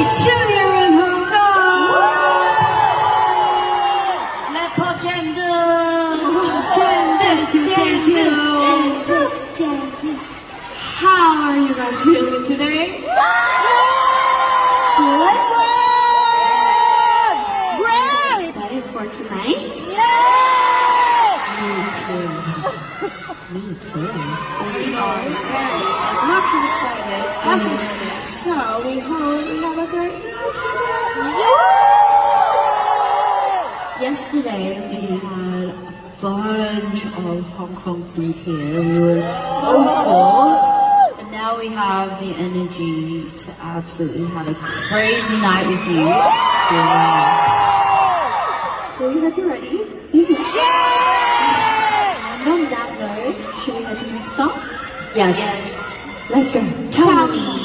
2年人Hong Kong. Thank you. How are you guys feeling today? Great! Excited for tonight? Me too. We are as much as excited as listening. So we hope we have a great night today. Yesterday we had a bunch of Hong Kong food here. We were so full. And now we have the energy to absolutely have a crazy night with you. Yes. So we hope you're ready. And on that note, should we head to the next song? Yes. Let's go. Tell me.